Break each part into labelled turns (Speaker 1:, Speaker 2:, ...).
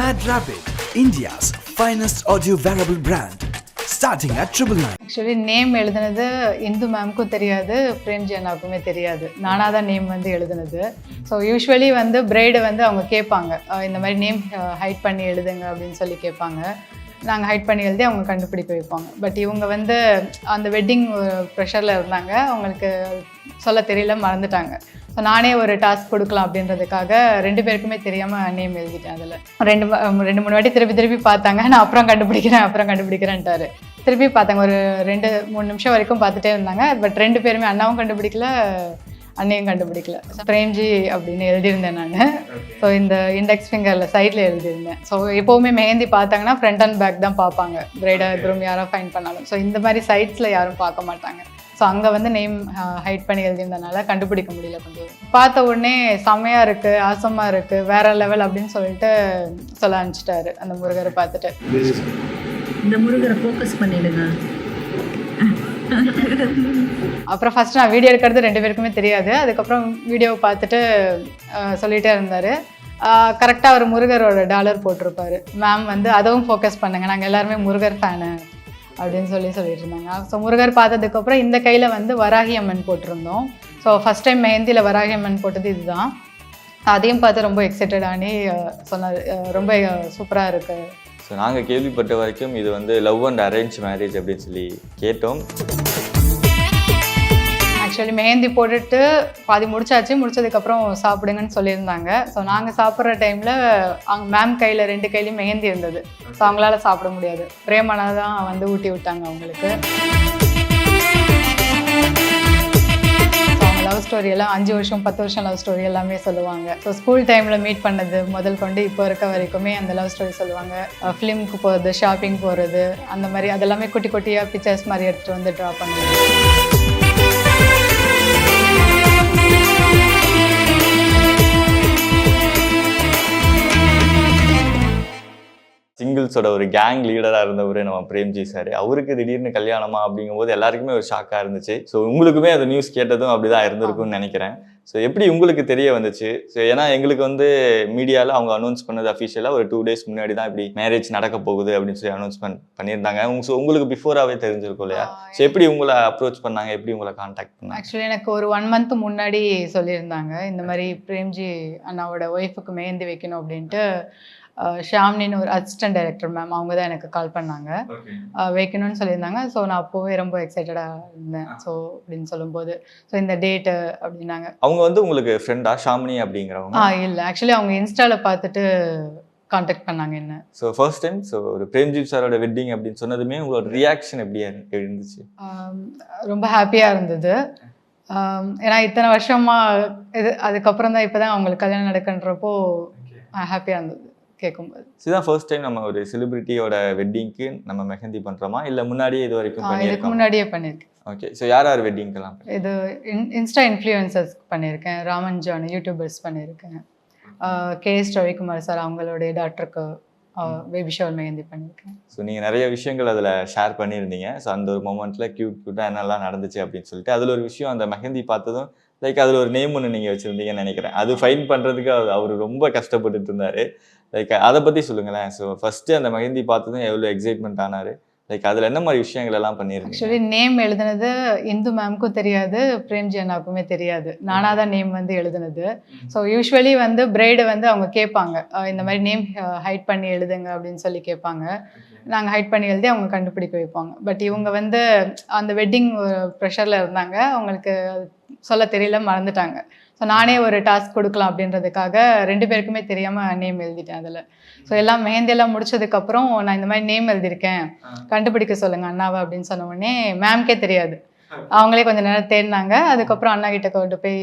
Speaker 1: Mad Rabbit, India's finest audio wearable brand, starting at 999.
Speaker 2: Actually name எழுதுனது இந்து மேம்க்கும் தெரியாது, பிரேம்ஜி அண்ணாவுக்குமே தெரியாது. நானாக தான் நேம் வந்து எழுதுனது. ஸோ யூஸ்வலி வந்து பிரைடு வந்து அவங்க கேட்பாங்க, இந்த மாதிரி நேம் ஹைட் பண்ணி எழுதுங்க அப்படின்னு சொல்லி கேட்பாங்க. நாங்கள் ஹைட் பண்ணி எழுதி அவங்க கண்டுபிடிக்க வைப்பாங்க. பட் இவங்க வந்து அந்த வெட்டிங் ப்ரெஷரில் இருந்தாங்க, அவங்களுக்கு சொல்ல தெரியல, மறந்துட்டாங்க. ஸோ நானே ஒரு டாஸ்க் கொடுக்கலாம் அப்படின்றதுக்காக 2 பேருக்குமே தெரியாமல் நேம் எழுதிட்டேன். அதில் 2-3 வாட்டி திருப்பி பார்த்தாங்க. நான் அப்புறம் கண்டுபிடிக்கிறேன்ட்டாரு. திருப்பி பார்த்தாங்க, ஒரு 2-3 நிமிஷம் வரைக்கும் பார்த்துட்டே இருந்தாங்க. பட் 2 பேருமே, அண்ணாவும் கண்டுபிடிக்கல, அண்ணையும் கண்டுபிடிக்கல. பிரேம்ஜி அப்படின்னு எழுதியிருந்தேன் நான். ஸோ இந்த இண்டெக்ஸ் ஃபிங்கரில் சைடில் எழுதியிருந்தேன். ஸோ எப்போவுமே மெஹந்தி பார்த்தாங்கன்னா ஃப்ரண்ட் அண்ட் பேக் தான் பார்ப்பாங்க, பிரைடா குரூம் யாரும் ஃபைன் பண்ணாலும். ஸோ இந்த மாதிரி சைட்ஸில் யாரும் பார்க்க மாட்டாங்க. ஸோ அங்கே வந்து நேம் ஹைட் பண்ணி எழுதியிருந்தனால கண்டுபிடிக்க முடியல. கொஞ்சம் பார்த்த உடனே செம்மையாக இருக்குது, ஆசமாக இருக்குது, வேற லெவல் அப்படின்னு சொல்லிட்டு சொல்ல அனுப்பிச்சிட்டாரு அந்த முருகரை பார்த்துட்டு.
Speaker 3: இந்த முருகரை ஃபோக்கஸ் பண்ணிடுங்க.
Speaker 2: அப்புறம் ஃபஸ்ட்டு நான் வீடியோ எடுக்கிறது 2 பேருக்குமே தெரியாது. அதுக்கப்புறம் வீடியோவை பார்த்துட்டு சொல்லிகிட்டே இருந்தார். கரெக்டாக அவர் முருகரோட டாலர் போட்டிருப்பார். மேம் வந்து அதுவும் ஃபோக்கஸ் பண்ணுங்க, நாங்கள் எல்லாருமே முருகர் ஃபேனு அப்படின்னு சொல்லிட்டு இருந்தாங்க. ஸோ முருகர் பார்த்ததுக்கப்புறம் இந்த கையில் வந்து வராகி அம்மன் போட்டிருந்தோம். So first time மெஹந்தியில் Varahi Amman போட்டது இதுதான். அதையும் பார்த்து ரொம்ப எக்ஸைட்டட் ஆனி சொன்னார், ரொம்ப சூப்பராக இருக்குது.
Speaker 4: ஸோ நாங்கள் கேள்விப்பட்ட வரைக்கும் இது வந்து லவ் அண்ட் அரேஞ்ச் மேரேஜ் அப்படின்னு சொல்லி கேட்டோம்.
Speaker 2: ஆக்சுவலி மெஹந்தி போட்டுட்டு பாதி முடிச்சதுக்கப்புறம் சாப்பிடுங்கன்னு சொல்லியிருந்தாங்க. ஸோ நாங்கள் சாப்பிட்ற டைமில் அவங்க மேம் கையில் 2 கையிலையும் மெஹந்தி இருந்தது. ஸோ அவங்களால சாப்பிட முடியாது. பிரேமனா தான் வந்து ஊட்டி விட்டாங்க அவங்களுக்கு. அவங்க லவ் ஸ்டோரி எல்லாம் 5 வருஷம் 10 வருஷம் லவ் ஸ்டோரி எல்லாமே சொல்லுவாங்க. ஸோ ஸ்கூல் டைமில் மீட் பண்ணது முதல் கொண்டு இப்போ இருக்க வரைக்குமே அந்த லவ் ஸ்டோரி சொல்லுவாங்க. ஃபிலிமுக்கு போகிறது, ஷாப்பிங் போகிறது, அந்த மாதிரி அதெல்லாமே குட்டி குட்டியாக பிக்சர்ஸ் மாதிரி எடுத்துகிட்டு வந்து ட்ரா பண்ணுவாங்க.
Speaker 4: சிங்கிள்ஸோட ஒரு கேங் லீடராக இருந்தவர் நம்ம பிரேம்ஜி சார். அவருக்கு திடீர்னு கல்யாணமா அப்படிங்கும்போது எல்லாருக்குமே ஒரு ஷாக்காக இருந்துச்சு. ஸோ உங்களுக்குமே அந்த நியூஸ் கேட்டதும் அப்படிதான் இருந்திருக்கும்னு நினைக்கிறேன். ஸோ எப்படி உங்களுக்கு தெரிய வந்துச்சு? ஸோ ஏன்னா எங்களுக்கு வந்து மீடியாவில் அவங்க அனௌன்ஸ் பண்ணது அஃபிஷியலாக ஒரு 2 days முன்னாடி தான் இப்படி மேரேஜ் நடக்க போகுது அப்படின்னு சொல்லி அனௌன்ஸ்மெண்ட் பண்ணியிருந்தாங்க. ஸோ உங்களுக்கு பிஃபோராகவே தெரிஞ்சிருக்கும் இல்லையா? ஸோ எப்படி உங்களை அப்ரோச் பண்ணாங்க, எப்படி உங்களை கான்டாக்ட் பண்ணாங்க?
Speaker 2: ஆக்சுவலி எனக்கு ஒரு 1 month முன்னாடி சொல்லியிருந்தாங்க, இந்த மாதிரி பிரேம்ஜி அண்ணாவோட ஒய்ஃபுக்கு மெஹந்தி வைக்கணும் அப்படின்ட்டு. ஷாம்னின்னு ஒரு அசிஸ்டன்ட் டைரக்டர் மேம், அவங்க தான் எனக்கு கால் பண்ணாங்க, வைக்கணும்னு சொல்லியிருந்தாங்க. ஸோ நான் அப்போவே ரொம்ப எக்ஸைட்டடாக இருந்தேன். ஸோ அப்படின்னு சொல்லும்போது ஸோ இந்த டேட்டு அப்படின்னாங்க.
Speaker 4: அவங்க வந்து உங்களுக்கு ஃப்ரெண்டா ஷாம்னி அப்படிங்கிறவங்க?
Speaker 2: இல்லை, ஆக்சுவலி அவங்க இன்ஸ்டாவில் பார்த்துட்டு கான்டாக்ட் பண்ணாங்க என்ன.
Speaker 4: ஸோ ஃபர்ஸ்ட் டைம் ஸோ ஒரு பிரேம்ஜி சாரோட வெட்டிங் அப்படின்னு சொன்னதுமே உங்களோட ரியாக்ஷன் எப்படியா இருந்துச்சு?
Speaker 2: ரொம்ப ஹாப்பியாக இருந்தது. ஏன்னா இத்தனை வருஷமாக அதுக்கப்புறம் தான் இப்போ தான் அவங்களுக்கு கல்யாணம் நடக்குன்றப்போ ஹாப்பியாக இருந்தது கேட்கும்போது.
Speaker 4: இதுதான் ஃபர்ஸ்ட் டைம் நம்ம ஒரு செலிபிரிட்டியோட வெட்டிங்க்கு நம்ம மெஹந்தி பண்ணுறோமா, இல்லை முன்னாடியே இது வரைக்கும்
Speaker 2: இதுக்கு முன்னாடியே பண்ணியிருக்கேன்.
Speaker 4: ஓகே. ஸோ யார் வெட்டிங்க்கெல்லாம்?
Speaker 2: இது இன்ஸ்டா இன்ஃப்ளூயன்சர்ஸ் பண்ணியிருக்கேன், ராமன் ஜான் யூடியூபர்ஸ் பண்ணியிருக்கேன், KS ரவிக்குமார் சார் அவங்களுடைய டாக்டருக்கு பேபி ஷவர் மெஹந்தி பண்ணியிருக்கேன்.
Speaker 4: ஸோ நீங்கள் நிறைய விஷயங்கள் அதில் ஷேர் பண்ணியிருந்தீங்க. ஸோ அந்த ஒரு மொமெண்ட்டில் க்யூட்டாக என்னெல்லாம் நடந்துச்சு அப்படின்னு சொல்லிட்டு அதில் ஒரு விஷயம், அந்த மெஹந்தி பார்த்ததும் லைக் அதில் ஒரு நேம் ஒன்று நீங்கள் வச்சுருந்தீங்கன்னு நினைக்கிறேன். அது ஃபைன் பண்ணுறதுக்கு அவர் ரொம்ப கஷ்டப்பட்டுட்டு இருந்தார். லைக் அதை பற்றி சொல்லுங்களேன். ஸோ ஃபஸ்ட்டு அந்த மெஹந்தி பார்த்ததும் எவ்வளோ எக்ஸைட்மெண்ட் ஆனார், லைக் அதில் என்ன மாதிரி விஷயங்கள் எல்லாம் பண்ணியிருக்கீங்க?
Speaker 2: ஆக்சுவலி நேம் எழுதுனது இந்து மேம்க்கும் தெரியாது, பிரேம்ஜி அண்ணாவுக்குமே தெரியாது. நானாக தான் நேம் வந்து எழுதுனது. ஸோ யூஸ்வலி வந்து பிரைடு வந்து அவங்க கேட்பாங்க, இந்த மாதிரி நேம் ஹைட் பண்ணி எழுதுங்க அப்படின்னு சொல்லி கேட்பாங்க. நாங்கள் ஹைட் பண்ணி எழுதி அவங்க கண்டுபிடிக்க வைப்பாங்க. பட் இவங்க வந்து அந்த வெட்டிங் ப்ரெஷரில் இருந்தாங்க, அவங்களுக்கு சொல்ல தெரியல, மறந்துட்டாங்க. ஸோ நானே ஒரு டாஸ்க் கொடுக்கலாம் அப்படின்றதுக்காக 2 பேருக்குமே தெரியாமல் நேம் எழுதிட்டேன் அதில். ஸோ எல்லாம் மெஹந்தியெல்லாம் முடிச்சதுக்கப்புறம் நான் இந்த மாதிரி நேம் எழுதியிருக்கேன், கண்டுபிடிக்க சொல்லுங்கள் அண்ணாவை அப்படின்னு சொன்ன உடனே மேம்கே தெரியாது. அவங்களே கொஞ்சம் நேரம் தேடினாங்க. அதுக்கப்புறம் அண்ணா கிட்ட கொண்டு போய்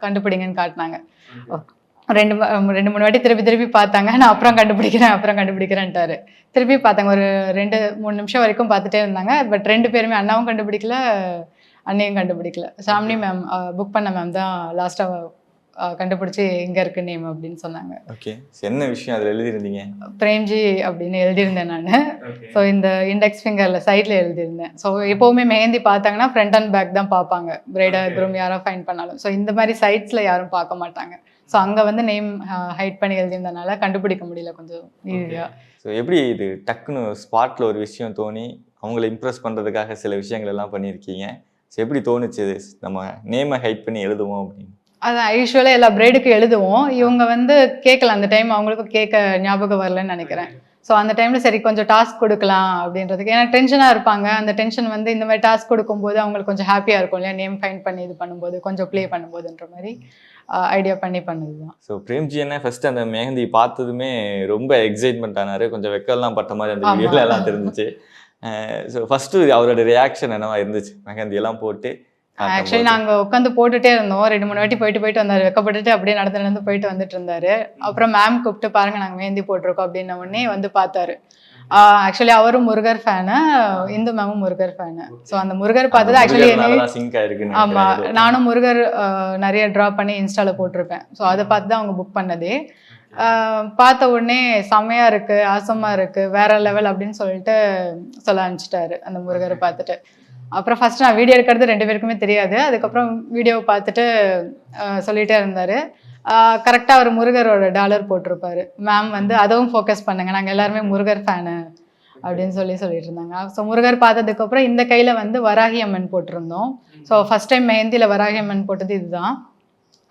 Speaker 2: கண்டுபிடிங்கன்னு காட்டினாங்க. 2-3 வாட்டி திருப்பி பார்த்தாங்க. நான் அப்புறம் கண்டுபிடிக்கிறேன்ட்டாரு. திருப்பி பார்த்தாங்க, ஒரு 2-3 நிமிஷம் வரைக்கும் பார்த்துட்டே இருந்தாங்க. பட் 2 பேருமே, அண்ணாவும் கண்டுபிடிக்கல, அண்ணையும் கண்டுபிடிக்கல. ஷாம்னி மேம் புக் பண்ண மேம் தான் லாஸ்ட்டாக கண்டுபிடிச்சி இங்கே இருக்கு நேம் அப்படின்னு சொன்னாங்க.
Speaker 4: ஓகே. என்ன விஷயம் அதில் எழுதியிருந்தீங்க?
Speaker 2: பிரேம்ஜி அப்படின்னு எழுதியிருந்தேன் நான். ஸோ இந்த இண்டெக்ஸ் ஃபிங்கரில் சைடில் எழுதியிருந்தேன். ஸோ எப்போவுமே மெஹந்தி பார்த்தாங்கன்னா ஃப்ரண்ட் அண்ட் பேக் தான் பார்ப்பாங்க, பிரைடா குரூம் யாரும் ஃபைன் பண்ணாலும். ஸோ இந்த மாதிரி சைட்ஸில் யாரும் பார்க்க மாட்டாங்க. ஸோ அங்கே வந்து நேம் ஹைட் பண்ணி எழுதியிருந்தனால கண்டுபிடிக்க முடியல கொஞ்சம் ஈஸியாக.
Speaker 4: ஸோ எப்படி இது டக்குன்னு ஸ்பாட்டில் ஒரு விஷயம் தோணி அவங்கள இம்ப்ரெஸ் பண்ணுறதுக்காக சில விஷயங்கள் எல்லாம் பண்ணியிருக்கீங்க. ஸோ எப்படி தோணுச்சு இது நம்ம நேமை ஹைட் பண்ணி எழுதுவோம் அப்படின்னு?
Speaker 2: அதான் யூஸ்வலாக எல்லா பிரைடுக்கும் எழுதுவோம். இவங்க வந்து கேட்கல அந்த டைம், அவங்களுக்கும் கேட்க ஞாபகம் வரலன்னு நினைக்கிறேன். ஸோ அந்த டைமில் சரி கொஞ்சம் டாஸ்க் கொடுக்கலாம் அப்படின்றதுக்கு, ஏன்னா டென்ஷனாக இருப்பாங்க. அந்த டென்ஷன் வந்து இந்த மாதிரி டாஸ்க் கொடுக்கும்போது அவங்களுக்கு கொஞ்சம் ஹாப்பியாக இருக்கும் இல்லையா, நேம் ஃபைண்ட் பண்ணி இது பண்ணும்போது கொஞ்சம் ப்ளே பண்ணும்போதுன்ற மாதிரி ஐடியா பண்ணி பண்ணது தான்.
Speaker 4: ஸோ பிரேம்ஜி என்ன ஃபர்ஸ்ட் அந்த மெஹந்தி பார்த்ததுமே ரொம்ப எக்ஸைட்மெண்ட் ஆனார், கொஞ்சம் வெக்கம்லாம் பட்ட மாதிரி அந்த வீடியோல எல்லாம் தெரிஞ்சிச்சு. ஸோ ஃபர்ஸ்ட் அவரோட ரியாக்ஷன் என்னவா இருந்துச்சு மெஹந்தி எல்லாம் போட்டு?
Speaker 2: ஆக்சுவலி நாங்கள் உட்காந்து போட்டுட்டே இருந்தோம், 2-3 வாட்டி போயிட்டு வந்தார், வெக்கப்பட்டுட்டு அப்படியே நடந்து போயிட்டு வந்துட்டு இருந்தாரு. அப்புறம் மேம் கூப்பிட்டு பாருங்க நாங்கள் மெஹந்தி போட்டிருக்கோம் அப்படின்ன உடனே வந்து பார்த்தாரு. ஆக்சுவலி அவரும் முருகர் ஃபேனு, இந்து மேமும் முருகர் ஃபேனு. ஸோ அந்த முருகர் பார்த்தது ஆக்சுவலி ஆமா, நானும் முருகர் நிறைய ட்ரா பண்ணி இன்ஸ்டால போட்டிருப்பேன். ஸோ அதை பார்த்து தான் அவங்க புக் பண்ணதே. பார்த்த உடனே செம்மையா இருக்கு, ஆசமா இருக்கு, வேற லெவல் அப்படின்னு சொல்லிட்டு சொல்ல ஆரம்பிச்சிட்டாரு அந்த முருகரை பார்த்துட்டு. அப்புறம் ஃபர்ஸ்ட் நான் வீடியோ எடுக்கிறது 2 பேருக்குமே தெரியாது. அதுக்கப்புறம் வீடியோவை பார்த்துட்டு சொல்லிட்டே இருந்தாரு. கரெக்டாக அவர் முருகரோட டாலர் போட்டிருப்பாரு. மேம் வந்து அதுவும் ஃபோக்கஸ் பண்ணுங்க, நாங்கள் எல்லாருமே முருகர் ஃபேனு அப்படின்னு சொல்லிட்டு இருந்தாங்க. ஸோ முருகர் பார்த்ததுக்கப்புறம் இந்த கையில் வந்து வராகி அம்மன் போட்டிருந்தோம். So first time மெஹந்தியில் Varahi Amman போட்டது இதுதான்.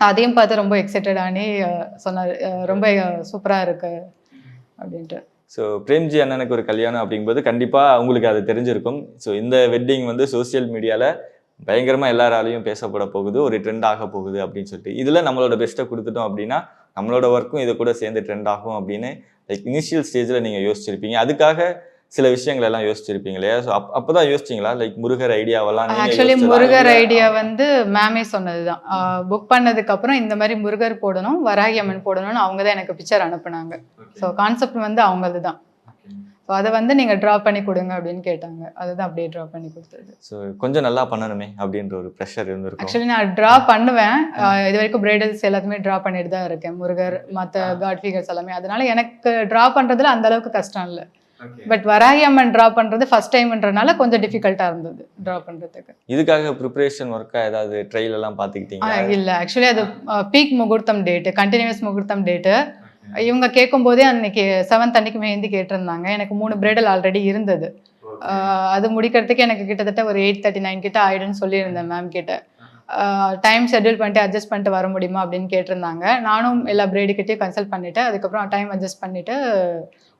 Speaker 2: அதையும் பார்த்து ரொம்ப எக்ஸைட்டட் ஆனி சொன்னார், ரொம்ப சூப்பராக இருக்கு அப்படின்ட்டு.
Speaker 4: ஸோ பிரேம்ஜி அண்ணனுக்கு ஒரு கல்யாணம் அப்படிங்கும்போது கண்டிப்பாக உங்களுக்கு அது தெரிஞ்சிருக்கும். ஸோ இந்த வெட்டிங் வந்து சோசியல் மீடியாவில் பயங்கரமாக எல்லாராலையும் பேசப்பட போகுது, ஒரு ட்ரெண்ட் ஆக போகுது அப்படின்னு சொல்லிட்டு. இதில் நம்மளோட பெஸ்ட்டை கொடுத்துட்டோம் அப்படின்னா நம்மளோட ஒர்க்கும் இதை கூட சேர்ந்து ட்ரெண்ட் ஆகும் அப்படின்னு லைக் இனிஷியல் ஸ்டேஜில் நீங்கள் யோசிச்சிருப்பீங்க. அதுக்காக சில விஷயங்கள் எல்லாம் யோசிச்சிருப்பீங்க இல்லையா? ஸோ அப்போதான் யோசிச்சிங்களா லைக் முருகர் ஐடியாவெல்லாம்?
Speaker 2: ஆக்சுவலி முருகர் ஐடியா வந்து மேமே சொன்னது தான். புக் பண்ணதுக்கு அப்புறம் இந்த மாதிரி முருகர் போடணும், வராகி அம்மன் போடணும்னு அவங்க தான் எனக்கு பிக்சர் அனுப்புனாங்க. ஸோ கான்செப்ட் வந்து அவங்களது தான். ஸோ அதை வந்து நீங்கள் ட்ரா பண்ணி கொடுங்க அப்படின்னு கேட்டாங்க, அதுதான் அப்படியே ட்ரா பண்ணி கொடுத்தது.
Speaker 4: ஸோ கொஞ்சம் நல்லா பண்ணணுமே அப்படின்ற ஒரு ப்ரெஷர் இருந்திருக்கும்.
Speaker 2: ஆக்சுவலி நான் ட்ரா பண்ணுவேன், இது வரைக்கும் பிரைடல்ஸ் எல்லாத்துமே ட்ரா பண்ணிட்டு தான் இருக்கேன், முருகர் மற்ற காட் ஃபிகர்ஸ் எல்லாமே. அதனால எனக்கு ட்ரா பண்ணுறதுல அந்த அளவுக்கு கஷ்டம் இல்லை. பட் வராகி அம்மன் ட்ரா பண்ணுறது ஃபர்ஸ்ட் டைம்ன்றனால கொஞ்சம் டிஃபிகல்ட்டாக இருந்தது ட்ரா பண்ணுறதுக்கு.
Speaker 4: இதுக்காக ப்ரிப்பரேஷன் ஒர்க்காக ஏதாவது ட்ரையல் எல்லாம் பார்த்துக்கிட்டீங்க?
Speaker 2: இல்லை, ஆக்சுவலி அது பீக் முகூர்த்தம் டேட்டு, கண்டினியூஸ் முகூர்த்தம் டேட்டு. இவங்க கேட்கும் போதே அன்னைக்கு 7th அன்னைக்கு மெஹந்தி கேட்டிருந்தாங்க. எனக்கு 3 பிரைடல் ஆல்ரெடி இருந்தது. அது முடிக்கிறதுக்கு எனக்கு கிட்டத்தட்ட ஒரு 8:39 கிட்ட ஆயிடுன்னு சொல்லியிருந்தேன் மேம் கிட்ட. டைம் ஷெட்யூல் பண்ணிட்டு அட்ஜஸ்ட் பண்ணிட்டு வர முடியுமா அப்படின்னு கேட்டிருந்தாங்க. நானும் எல்லா பிரைடுக்கிட்டையும் கன்சல்ட் பண்ணிவிட்டு அதுக்கப்புறம் டைம் அட்ஜஸ்ட் பண்ணிவிட்டு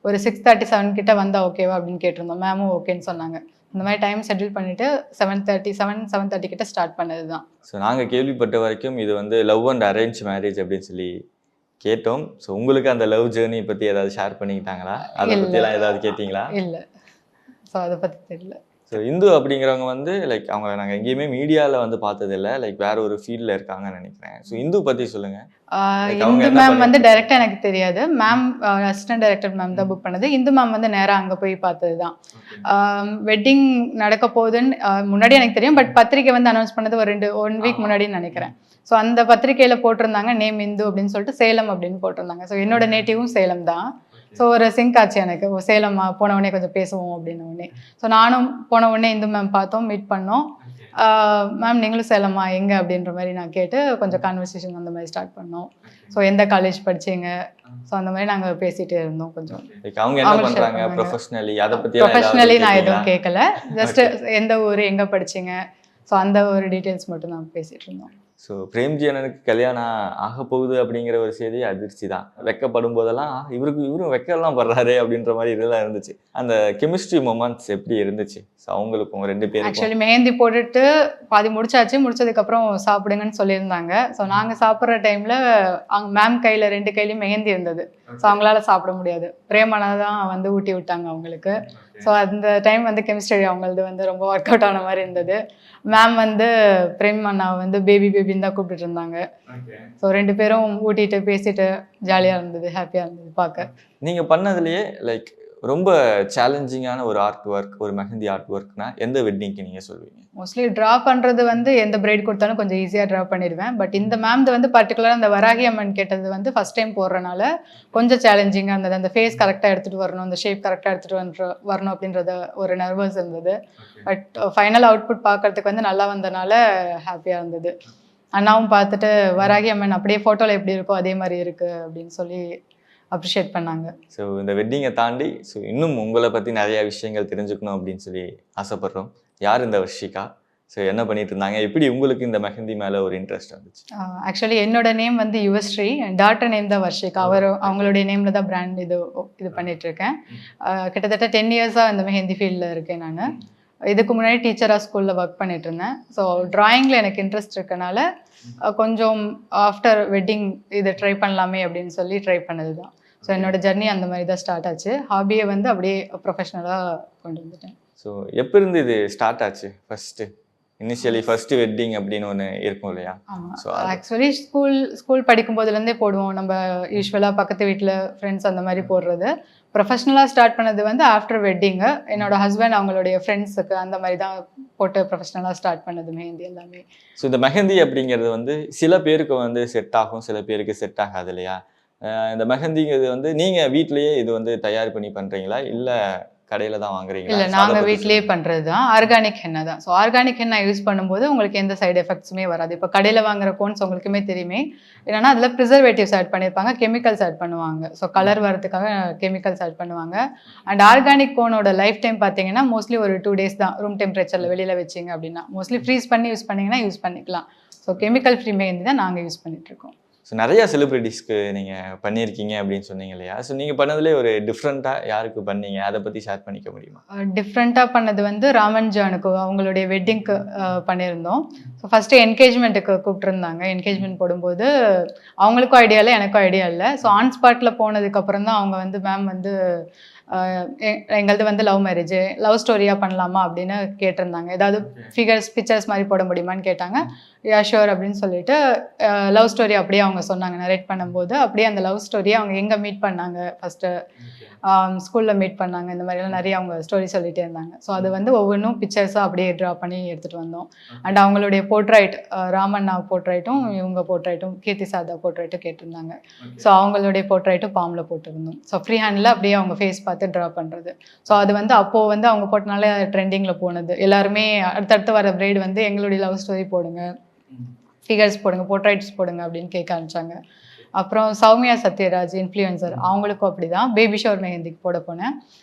Speaker 2: ஒரு 6:37 கிட்ட வந்தால் ஓகேவா அப்படின்னு கேட்டிருந்தோம். மேமும் ஓகேன்னு சொன்னாங்க. இந்த மாதிரி டைம் ஷெட்யூல் பண்ணிவிட்டு 7:30 கிட்ட ஸ்டார்ட் பண்ணது தான்.
Speaker 4: ஸோ நாங்கள் கேள்விப்பட்ட வரைக்கும் இது வந்து லவ் அண்ட் அரேஞ்ச் மேரேஜ் அப்படின்னு சொல்லி கேட்டோம். ஸோ உங்களுக்கு அந்த லவ் ஜேர்னி பற்றி ஏதாவது ஷேர் பண்ணிக்கிட்டாங்களா? அதை பற்றியெல்லாம் ஏதாவது கேட்டிங்களா?
Speaker 2: இல்லை, ஸோ அதை பற்றி தெரியல.
Speaker 4: ஸோ இந்து அப்படிங்கிறவங்க வந்து லைக் அவங்கள நாங்கள் எங்கேயுமே மீடியாவில் வந்து பார்த்ததில்லை, லைக் வேற ஒரு ஃபீல்டில் இருக்காங்கன்னு நினைக்கிறேன். ஸோ இந்து பற்றி சொல்லுங்கள்.
Speaker 2: இந்து மேம் வந்து டைரெக்டாக எனக்கு தெரியாது. மேம் அசிஸ்டன்ட் டைரக்டர் மேம் தான் புக் பண்ணது. இந்து மேம் வந்து நேராக அங்கே போய் பார்த்தது தான். வெட்டிங் நடக்க போகுதுன்னு முன்னாடி எனக்கு தெரியும். பட் பத்திரிக்கை வந்து அனௌன்ஸ் பண்ணது ஒரு 1 வீக் முன்னாடின்னு நினைக்கிறேன். ஸோ அந்த பத்திரிக்கையில் போட்டிருந்தாங்க நேம் இந்து அப்படின்னு சொல்லிட்டு சேலம் அப்படின்னு போட்டிருந்தாங்க. ஸோ என்னோட நேட்டிவும் சேலம் தான். ஸோ ஒரு சிங்க் ஆச்சு எனக்கு, சேலம் போன உடனே கொஞ்சம் பேசுவோம் அப்படின்ன உடனே. ஸோ நானும் போன உடனே இந்து மேம் பார்த்தோம், மீட் பண்ணோம். மேம் நீங்களும் சேலமா எங்கே அப்படின்ற மாதிரி நான் கேட்டு கொஞ்சம் கான்வர்சேஷன் அந்த மாதிரி ஸ்டார்ட் பண்ணோம். ஸோ எந்த காலேஜ் படிச்சீங்க, ஸோ அந்த மாதிரி நாங்கள் பேசிகிட்டே இருந்தோம். கொஞ்சம் ப்ரொஃபஷ்னலி நான் எதுவும் கேட்கல, ஜஸ்ட் எந்த ஊர் எங்கே படிச்சிங்க, ஸோ அந்த ஒரு டீட்டெயில்ஸ் மட்டும் நான் பேசிகிட்டு இருந்தோம்.
Speaker 4: ஸோ பிரேம்ஜி அண்ணனுக்கு கல்யாணம் ஆக போகுது அப்படிங்கிற ஒரு செய்தி அதிர்ச்சி தான். வெக்கப்படும் போதெல்லாம் இவரும் வெக்கலாம் படுறாரு அப்படின்ற மாதிரி இதெல்லாம் இருந்துச்சு. அந்த கெமிஸ்ட்ரி மொமெண்ட்ஸ் எப்படி இருந்துச்சு ஸோ அவங்களுக்கும் 2 பேரும்?
Speaker 2: ஆக்சுவலி மெஹந்தி போட்டுட்டு பாதி முடிச்சாச்சு, முடிச்சதுக்கப்புறம் சாப்பிடுங்கன்னு சொல்லியிருந்தாங்க. ஸோ நாங்கள் சாப்பிட்ற டைமில் அவங்க மேம் கையில் 2 கையிலையும் மெஹந்தி இருந்தது. ஸோ அவங்களால சாப்பிட முடியாது. பிரேமனா தான் வந்து ஊட்டி விட்டாங்க அவங்களுக்கு. ஸோ அந்த டைம் வந்து கெமிஸ்ட்ரி அவங்களது வந்து ரொம்ப ஒர்க் அவுட் ஆன மாதிரி இருந்தது. மேம் வந்து பிரேம் அண்ணாவை வந்து பேபின்னு தான் கூப்பிட்டு இருந்தாங்க. ஸோ 2 பேரும் ஊட்டிட்டு பேசிட்டு ஜாலியாக இருந்தது, ஹாப்பியாக இருந்தது பார்க்க.
Speaker 4: நீங்கள் பண்ணதுலேயே லைக் ரொம்ப சேலஞ்சிங்கான ஒரு ஆர்ட் ஒர்க், ஒரு மெஹந்தி ஆர்ட் ஒர்க்னா எந்த வெட்டிங்க்கு நீங்கள் சொல்வீங்க?
Speaker 2: மோஸ்ட்லி ட்ரா பண்ணுறது வந்து எந்த பிரைட் கொடுத்தாலும் கொஞ்சம் ஈஸியாக ட்ரா பண்ணிடுவேன். பட் இந்த மேம்து வந்து பர்டிகுலராக அந்த வராகி அம்மன் கேட்டது வந்து ஃபஸ்ட் டைம் போடுறனால கொஞ்சம் சேலஞ்சிங்காக இருந்தது. அந்த ஃபேஸ் கரெக்டாக எடுத்துகிட்டு வரணும், அந்த ஷேப் கரெக்டாக எடுத்துகிட்டு வரணும் அப்படின்றத ஒரு நர்வஸ் இருந்தது. பட் ஃபைனல் அவுட்புட் பார்க்கறதுக்கு வந்து நல்லா வந்தனால ஹாப்பியாக இருந்தது. அண்ணாவும் பார்த்துட்டு வராகி அம்மன் அப்படியே ஃபோட்டோவில் எப்படி இருக்கோ அதே மாதிரி இருக்குது அப்படின்னு சொல்லி அப்ரிஷியேட் பண்ணாங்க.
Speaker 4: ஸோ இந்த வெட்டிங்கை தாண்டி ஸோ இன்னும் உங்களை பற்றி நிறையா விஷயங்கள் தெரிஞ்சுக்கணும் அப்படின்னு சொல்லி ஆசைப்பட்றோம். யார் இந்த வர்ஷிகா? ஸோ என்ன பண்ணிட்டு இருந்தாங்க? எப்படி உங்களுக்கு இந்த மெஹந்தி மேலே ஒரு இன்ட்ரெஸ்ட் வந்துச்சு?
Speaker 2: ஆக்சுவலி என்னோட நேம் வந்து யுவஸ்ரீ, டாட்டர் நேம் தான் வர்ஷிகா. அவங்களுடைய நேமில் தான் பிராண்ட் இது பண்ணிகிட்ருக்கேன். கிட்டத்தட்ட 10 இயர்ஸாக இந்த மெஹந்தி ஃபீல்டில் இருக்கேன் நான். இதுக்கு முன்னாடி டீச்சராக ஸ்கூலில் ஒர்க் பண்ணிட்டு இருந்தேன். ஸோ ட்ராயிங்கில் எனக்கு இன்ட்ரெஸ்ட் இருக்கனால கொஞ்சம் ஆஃப்டர் வெட்டிங் இதை ட்ரை பண்ணலாமே அப்படின்னு சொல்லி ட்ரை பண்ணது தான். ஸோ என்னோட ஜர்னி அந்த மாதிரி தான் ஸ்டார்ட் ஆச்சு. ஹாபியை வந்து அப்படியே ப்ரொஃபஷ்னலாக கொண்டு வந்துட்டேன்.
Speaker 4: ஸோ எப்போ இருந்து இது ஸ்டார்ட் ஆச்சு? இனிஷியலி ஃபர்ஸ்ட் வெட்டிங் அப்படின்னு ஒன்று இருக்கும் இல்லையா?
Speaker 2: ஆமாம், ஆக்சுவலி ஸ்கூல் படிக்கும்போதுலேருந்தே போடுவோம். நம்ம யூஸ்வலாக பக்கத்து வீட்டில் ஃப்ரெண்ட்ஸ் அந்த மாதிரி போடுறது. ப்ரொஃபஷ்னலாக ஸ்டார்ட் பண்ணது வந்து ஆஃப்டர் வெட்டிங்கு. என்னோட ஹஸ்பண்ட் அவங்களுடைய ஃப்ரெண்ட்ஸுக்கு அந்த மாதிரி தான் போட்டு ப்ரொஃபஷ்னலாக ஸ்டார்ட் பண்ணது மெஹந்தி எல்லாமே.
Speaker 4: ஸோ இந்த மெஹந்தி அப்படிங்கிறது வந்து சில பேருக்கு வந்து செட் ஆகும், சில பேருக்கு செட் ஆகாது இல்லையா? இந்த மெஹந்திங்கிறது வந்து நீங்கள் வீட்லேயே இது வந்து தயார் பண்ணி பண்ணுறீங்களா இல்லை கடையில் தான் வாங்குறீங்களா?
Speaker 2: இல்லை, நாங்கள் வீட்லேயே பண்ணுறது தான். ஆர்கானிக் ஹென்னா தான். ஸோ ஆர்கானிக் ஹென்னா யூஸ் பண்ணும்போது உங்களுக்கு எந்த சைடு எஃபெக்ட்ஸுமே வராது. இப்போ கடையில் வாங்குற கோன்ஸ் உங்களுக்குமே தெரியுமே, என்னன்னா அதில் ப்ரிசர்வேட்டிவ்ஸ் ஆட் பண்ணியிருப்பாங்க, கெமிக்கல்ஸ் ஆட் பண்ணுவாங்க. ஸோ கலர் வரதுக்காக கெமிக்கல்ஸ் ஆட் பண்ணுவாங்க. அண்ட் ஆர்கானிக் கோனோட லைஃப் டைம் பார்த்தீங்கன்னா மோஸ்ட்லி ஒரு 2 days தான். ரூம் டெம்பரேச்சரில் வெளியில் வச்சிங்க அப்படின்னா மோஸ்ட்லி ஃப்ரீஸ் பண்ணி யூஸ் பண்ணிங்கன்னா யூஸ் பண்ணிக்கலாம். ஸோ கெமிக்கல் ஃப்ரீ மெஹந்தி தான் நாங்கள் யூஸ் பண்ணிகிட்ருக்கோம்.
Speaker 4: ஸோ நிறையா செலிப்ரிட்டிஸ்க்கு நீங்கள் பண்ணியிருக்கீங்க அப்படின்னு சொன்னீங்க இல்லையா? ஸோ நீங்கள் பண்ணதுலேயே ஒரு டிஃப்ரெண்ட்டாக யாருக்கு பண்ணீங்க, அதை பற்றி ஷேர் பண்ணிக்க முடியுமா?
Speaker 2: டிஃப்ரெண்ட்டாக பண்ணது வந்து ராமன் ஜானுக்கு அவங்களுடைய வெட்டிங்க்கு பண்ணியிருந்தோம். ஸோ ஃபஸ்ட்டு என்கேஜ்மெண்ட்டுக்கு கூப்பிட்டுருந்தாங்க. என்கேஜ்மெண்ட் போடும்போது அவங்களுக்கும் ஐடியா இல்லை, எனக்கும் ஐடியா இல்லை. ஸோ ஆன் ஸ்பாட்டில் போனதுக்கப்புறம் தான் அவங்க வந்து மேம் வந்து எங்களது வந்து லவ் மேரேஜ், லவ் ஸ்டோரியாக பண்ணலாமா அப்படின்னு கேட்டிருந்தாங்க. ஏதாவது ஃபிகர்ஸ் பிக்சர்ஸ் மாதிரி போட முடியுமான்னு கேட்டாங்க. யா ஷோர் அப்படின்னு சொல்லிட்டு லவ் ஸ்டோரி அப்படியே அவங்க சொன்னாங்க. நரேட் பண்ணும்போது அப்படியே அந்த லவ் ஸ்டோரியை அவங்க எங்கே மீட் பண்ணாங்க, ஃபஸ்ட்டு ஸ்கூலில் மீட் பண்ணாங்க, இந்த மாதிரிலாம் நிறைய அவங்க ஸ்டோரி சொல்லிகிட்டே இருந்தாங்க. ஸோ அது வந்து ஒவ்வொன்றும் பிக்சர்ஸாக அப்படியே ட்ரா பண்ணி எடுத்துகிட்டு வந்தோம். அண்ட் அவங்களுடைய போர்ட்ரைட், ராமண்ணா போர்ட்ரைட்டும் இவங்க போர்ட்ரைட்டும் கீர்த்தி சாரதா போர்ட்ரைட்டும் கேட்டிருந்தாங்க. ஸோ அவங்களுடைய போர்ட்ரைட்டும் பாமில் போட்டிருந்தோம். ஸோ ஃப்ரீ ஹேண்டில் அப்படியே அவங்க ஃபேஸ் பார்த்து ட்ரா பண்ணுறது. ஸோ அது வந்து அப்போது வந்து அவங்க போட்டனால ட்ரெண்டிங்கில் போனது. எல்லாருமே அடுத்தடுத்து வர பிரைடு வந்து எங்களுடைய லவ் ஸ்டோரி போடுங்க, ஃபிகர்ஸ் போடுங்க, போர்ட்ரைட்ஸ் போடுங்க அப்படின்னு கேட்க ஆரம்பிச்சாங்க. அப்புறம் சௌமியா சத்யராஜ் இன்ஃப்ளூயன்சர், அவங்களுக்கும் அப்படி தான் பேபி ஷவர் மெஹந்திக்கு போட போனேன்.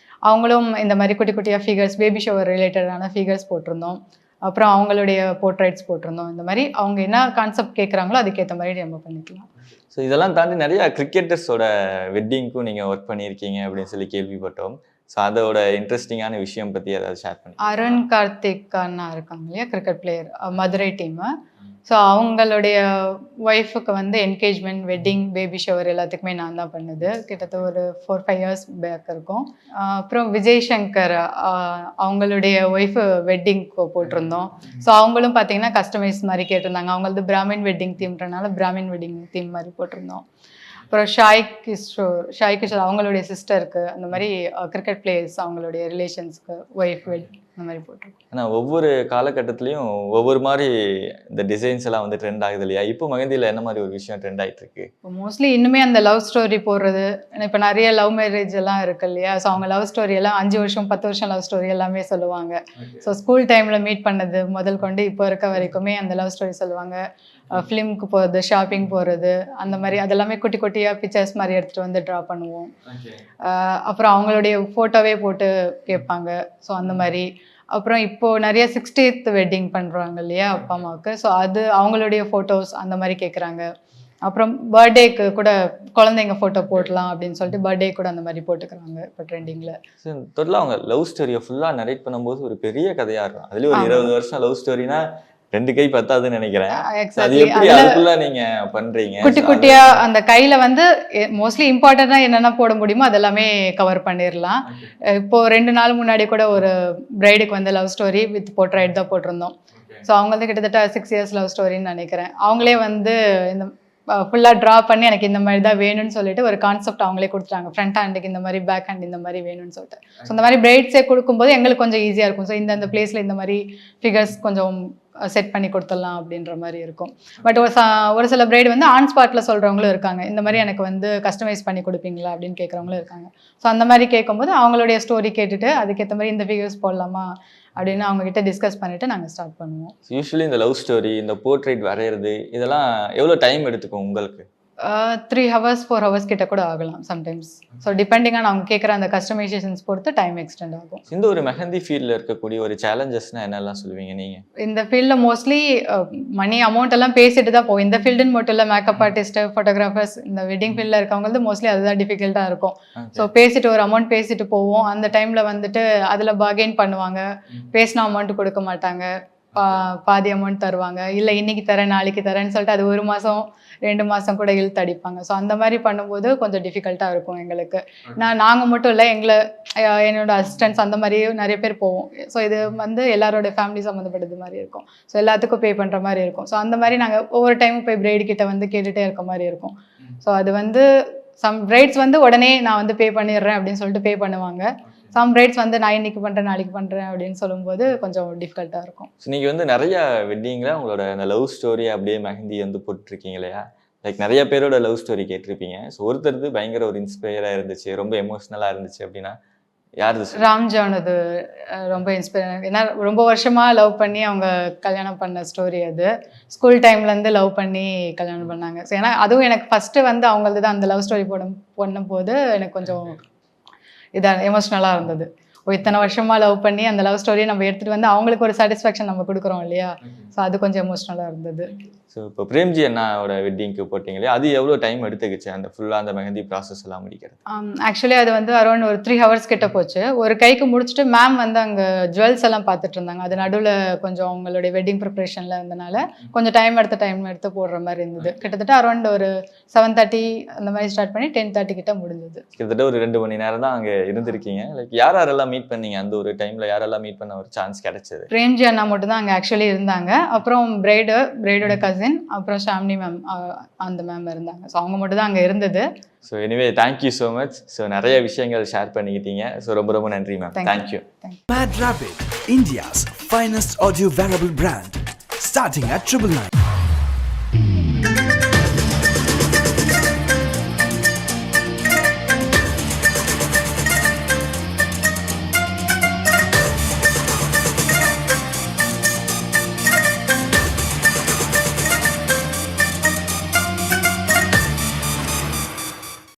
Speaker 2: அவங்களும் இந்த மாதிரி குட்டி குட்டியாக ஃபிகர்ஸ், பேபி ஷவர் ரிலேட்டடான ஃபிகர்ஸ் போட்டிருந்தோம். அப்புறம் அவங்களுடைய போர்ட்ரைட்ஸ் போட்டிருந்தோம். இந்த மாதிரி அவங்க என்ன கான்செப்ட் கேட்குறாங்களோ அதுக்கேற்ற மாதிரி நம்ம பண்ணிக்கலாம்.
Speaker 4: ஸோ இதெல்லாம் தாண்டி நிறையா கிரிக்கெட்டர்ஸோட வெட்டிங்க்கும் நீங்கள் ஒர்க் பண்ணியிருக்கீங்க அப்படின்னு சொல்லி கேள்விப்பட்டோம். ஸோ அதோட இன்ட்ரெஸ்டிங்கான விஷயம் பற்றி ஏதாவது ஷேர் பண்ணி.
Speaker 2: அருண் கார்த்திக் அண்ணா இருக்காங்க இல்லையா, cricket player, Madurai team. So அவங்களுடைய ஒய்ஃபுக்கு வந்து என்கேஜ்மெண்ட், வெட்டிங், பேபி ஷவர் எல்லாத்துக்குமே நான் தான் பண்ணுது. கிட்டத்தட்ட ஒரு 4-5 years பேக் இருக்கும். அப்புறம் விஜய் சங்கர் அவங்களுடைய ஒய்ஃபு வெட்டிங்க்கு போட்டிருந்தோம். ஸோ அவங்களும் பார்த்தீங்கன்னா கஸ்டமைஸ் மாதிரி கேட்டிருந்தாங்க. அவங்களது பிராமின் வெட்டிங் தீம்ன்றனால பிராமின் வெட்டிங் தீம் மாதிரி போட்டிருந்தோம். அப்புறம் ஷாய் கிஷோர் அவங்களுடைய சிஸ்டருக்கு, அந்த மாதிரி கிரிக்கெட் பிளேயர்ஸ் அவங்களுடைய ரிலேஷன்ஸ்க்கு ஒய்ஃப் அந்த மாதிரி போட்டிருக்கோம்.
Speaker 4: ஆனால் ஒவ்வொரு காலகட்டத்துலேயும் ஒவ்வொரு மாதிரி இந்த டிசைன்ஸ் எல்லாம் வந்து ட்ரெண்ட் ஆகுது இல்லையா? இப்போ மெஹந்தியில் என்ன மாதிரி ஒரு விஷயம் ட்ரெண்ட் ஆகிட்டு இருக்கு?
Speaker 2: இப்போ மோஸ்ட்லி இன்னுமே அந்த லவ் ஸ்டோரி போடுறது. இப்போ நிறைய லவ் மேரேஜ் எல்லாம் இருக்கு இல்லையா? ஸோ அவங்க லவ் ஸ்டோரி எல்லாம் 5 வருஷம் 10 வருஷம் லவ் ஸ்டோரி எல்லாமே சொல்லுவாங்க. ஸோ ஸ்கூல் டைமில் மீட் பண்ணது முதல் கொண்டு இப்போ இருக்க வரைக்குமே அந்த லவ் ஸ்டோரி சொல்லுவாங்க. ஃபிலிமுக்கு போகிறது, ஷாப்பிங் போகிறது, அந்த மாதிரி அதெல்லாமே குட்டி குட்டியாக பிக்சர்ஸ் மாதிரி எடுத்துகிட்டு வந்து ட்ரா பண்ணுவோம். அப்புறம் அவங்களுடைய ஃபோட்டோவே போட்டு கேட்பாங்க. ஸோ அந்த மாதிரி. அப்புறம் இப்போது நிறைய 60th வெட்டிங் பண்ணுறாங்க இல்லையா அப்பா அம்மாவுக்கு. ஸோ அது அவங்களுடைய ஃபோட்டோஸ் அந்த மாதிரி கேட்குறாங்க. அப்புறம் பர்த்டேக்கு கூட குழந்தைங்க ஃபோட்டோ போடலாம் அப்படின்னு சொல்லிட்டு பர்த்டே கூட அந்த மாதிரி போட்டுக்கிறாங்க இப்போ ட்ரெண்டிங்கில்.
Speaker 4: டோட்டலாக அவங்க லவ் ஸ்டோரியை ஃபுல்லாக நரேட் பண்ணும்போது ஒரு பெரிய கதையாக இருக்கும். அதுலேயும் ஒரு 20 வருஷம் லவ் ஸ்டோரினா 2 கை பத்தாதுன்னு நினைக்கிறேன். நீங்க பண்றீங்க
Speaker 2: குட்டி குட்டியா அந்த கையில வந்து மோஸ்ட்லி இம்பார்ட்டண்டா என்னென்ன போட முடியுமோ அதெல்லாமே கவர் பண்ணிடலாம். இப்போ 2 நாள் முன்னாடி கூட ஒரு பிரைடுக்கு வந்து லவ் ஸ்டோரி வித் போர்ட்ரைட் தான் போட்டிருந்தோம். ஸோ அவங்க வந்து கிட்டத்தட்ட 6 years லவ் ஸ்டோரின்னு நினைக்கிறேன். அவங்களே வந்து இந்த ஃபுல்லாக ட்ரா பண்ணி எனக்கு இந்த மாதிரி தான் வேணும்னு சொல்லிட்டு ஒரு கான்செப்ட் அவங்களே கொடுத்துட்டாங்க. ஃப்ரண்ட் ஹேண்டுக்கு இந்த மாதிரி, பேக் ஹேண்ட் இந்த மாதிரி வேணும்னு சொல்லிட்டு. ஸோ இந்த மாதிரி பிரைட்ஸே கொடுக்கும்போது எங்களுக்கு கொஞ்சம் ஈஸியாக இருக்கும். ஸோ இந்த பிளேஸில் இந்த மாதிரி ஃபிகர்ஸ் கொஞ்சம் செட் பண்ணி கொடுத்துடலாம் அப்படின்ற மாதிரி இருக்கும். பட் ஒரு சில பிரைடு வந்து ஆன் ஸ்பாட்டில் சொல்கிறவங்களும் இருக்காங்க. இந்த மாதிரி எனக்கு வந்து கஸ்டமைஸ் பண்ணி கொடுப்பீங்களா அப்படின்னு கேட்குறவங்களும் இருக்காங்க. ஸோ அந்த மாதிரி கேட்கும்போது அவங்களுடைய ஸ்டோரி கேட்டுட்டு அதுக்கேற்ற மாதிரி இந்த ஃபிகர்ஸ் போடலாமா அப்படின்னு அவங்ககிட்ட டிஸ்கஸ் பண்ணிவிட்டு நாங்கள் ஸ்டார்ட் பண்ணுவோம்.
Speaker 4: யூஸ்வலி இந்த லவ் ஸ்டோரி, இந்த போர்ட்ரேட் வரைகிறது இதெல்லாம் எவ்வளோ டைம் எடுத்துக்கும் உங்களுக்கு?
Speaker 2: 3 hours 4 hours கிட்ட கூட ஆகலாம் சம்டைம்ஸ். ஸோ டிபெண்டிங் ஆன் அவங்க கேட்குற அந்த கஸ்டமைசேஷன்ஸ் பொறுத்து டைம் எக்ஸ்டெண்ட் ஆகும்.
Speaker 4: இந்த ஒரு மெஹந்தி ஃபீல்டில் இருக்கக்கூடிய ஒரு சேலஞ்சஸ்னா என்னெல்லாம் சொல்லுவீங்க நீங்கள்?
Speaker 2: இந்த ஃபீல்டில் மோஸ்ட்லி மணி அமௌண்ட் எல்லாம் பேசிட்டு தான் போகும். இந்த ஃபீல்டுன்னு மட்டும் இல்லை, மேக்கப் ஆர்டிஸ்ட், ஃபோட்டோகிராஃபர்ஸ், இந்த வெட்டிங் ஃபீல்டில் இருக்கவங்களுக்கு மோஸ்ட்லி அதுதான் டிஃபிகல்ட்டாக இருக்கும். ஸோ பேசிட்டு ஒரு அமௌண்ட் பேசிட்டு போவோம். அந்த டைமில் வந்துட்டு அதில் பார்கெயின் பண்ணுவாங்க. பேசின அமௌண்ட் கொடுக்க மாட்டாங்க, பாதி அமௌண்ட் தருவாங்க, இல்லை இன்னைக்கு தரேன் நாளைக்கு தரேன்னு சொல்லிட்டு அது 1 மாதம் 2 மாதம் கூட இழுத்து அடிப்பாங்க. ஸோ அந்த மாதிரி பண்ணும்போது கொஞ்சம் டிஃபிகல்ட்டாக இருக்கும் எங்களுக்கு. நாங்கள் மட்டும் இல்லை, என்னோட அசிஸ்டன்ட்ஸ் அந்த மாதிரி நிறைய பேர் போவோம். ஸோ இது வந்து எல்லாரோட ஃபேமிலி சம்மந்தப்பட்டது மாதிரி இருக்கும். ஸோ எல்லாத்துக்கும் பே பண்ணுற மாதிரி இருக்கும். ஸோ அந்த மாதிரி நாங்கள் ஒவ்வொரு டைமும் போய் பிரைடு கிட்ட வந்து கேட்டுகிட்டே இருக்க மாதிரி இருக்கும். ஸோ அது வந்து சம் பிரைட்ஸ் வந்து உடனே நான் வந்து பே பண்ணிடுறேன் அப்படின்னு சொல்லிட்டு பே பண்ணுவாங்க. சம் பிரைட்ஸ் வந்து நான் இன்னைக்கு பண்ணுறேன் நாளைக்கு பண்ணுறேன் அப்படின்னு சொல்லும்போது கொஞ்சம் டிஃபிகல்ட்டாக இருக்கும்.
Speaker 4: ஸோ நீங்கள் வந்து நிறைய வெட்டிங்கில் உங்களோட அந்த லவ் ஸ்டோரி அப்படியே மெஹந்தி வந்து போட்டிருக்கீங்க இல்லையா? லைக் நிறைய பேரோட லவ் ஸ்டோரி கேட்டிருப்பீங்க. ஸோ ஒருத்தருக்கு பயங்கர ஒரு இன்ஸ்பயராக இருந்துச்சு, ரொம்ப எமோஷ்னலாக இருந்துச்சு அப்படின்னா யாரு?
Speaker 2: ராம்ஜானது ரொம்ப இன்ஸ்பயர். ஏன்னா ரொம்ப வருஷமாக லவ் பண்ணி அவங்க கல்யாணம் பண்ண ஸ்டோரி அது. ஸ்கூல் டைம்லேருந்து லவ் பண்ணி கல்யாணம் பண்ணாங்க. ஸோ ஏன்னா அதுவும் எனக்கு ஃபஸ்ட்டு வந்து அவங்களது தான் அந்த லவ் ஸ்டோரி பண்ணும்போது எனக்கு கொஞ்சம் இதாக எமோஷ்னலாக இருந்தது. இத்தனை வருஷமாக லவ் பண்ணி அந்த லவ் ஸ்டோரியை நம்ம எடுத்துகிட்டு வந்து அவங்களுக்கு ஒரு சாட்டிஸ்ஃபேக்ஷன் நம்ம கொடுக்குறோம் இல்லையா? ஸோ அது கொஞ்சம் எமோஷ்னலாக இருந்தது.
Speaker 4: ஸோ இப்போ பிரேம்ஜி அண்ணாவோட வெட்டிங்க்கு போட்டிங்க இல்லையா, அது எவ்வளோ டைம் எடுத்துக்கிச்சு அந்த ஃபுல்லாக அந்த மெஹந்தி ப்ராசஸ் எல்லாம் முடிக்கிறது?
Speaker 2: ஆக்சுவலி அது வந்து அரௌண்ட் ஒரு 3 hours கிட்ட போச்சு. ஒரு கைக்கு முடிச்சுட்டு மேம் வந்து அங்கே ஜுவல்ஸ் எல்லாம் பார்த்துட்டு இருந்தாங்க. அது நடுவில் கொஞ்சம் அவங்களுடைய வெட்டிங் ப்ரிப்ரேஷனில் இருந்தனால கொஞ்சம் டைம் எடுத்து போடுற மாதிரி இருந்தது. கிட்டத்தட்ட அரௌண்ட் ஒரு 7:30 அந்த மாதிரி ஸ்டார்ட் பண்ணி 10:30 கிட்ட முடிஞ்சது.
Speaker 4: கிட்டத்தட்ட ஒரு 2 மணி நேரம் தான் அங்கே இருந்திருக்கீங்க. லைக் யாரெல்லாம் மீட் பண்ணீங்க அந்த ஒரு டைமில்? யாரெல்லாம் மீட் பண்ண ஒரு சான்ஸ் கிடைச்சது?
Speaker 2: பிரேம்ஜி அண்ணா மட்டும் தான் அங்கே ஆக்சுவலி இருந்தாங்க. அப்புறம் பிரைடோட கசின், அப்புறம் ஷாம்னி மேம், அந்த மேம் இருந்தாங்க. ஸோ அவங்க மட்டும் தான் அங்கே இருந்தது.
Speaker 4: So anyway thank you so much. So நிறைய விஷயங்கள் ஷேர் பண்ணிக்கிட்டீங்க. ஸோ ரொம்ப ரொம்ப நன்றி ma'am. Thank you.
Speaker 1: Mad Rapid, India's finest audio wearable brand, starting at 999.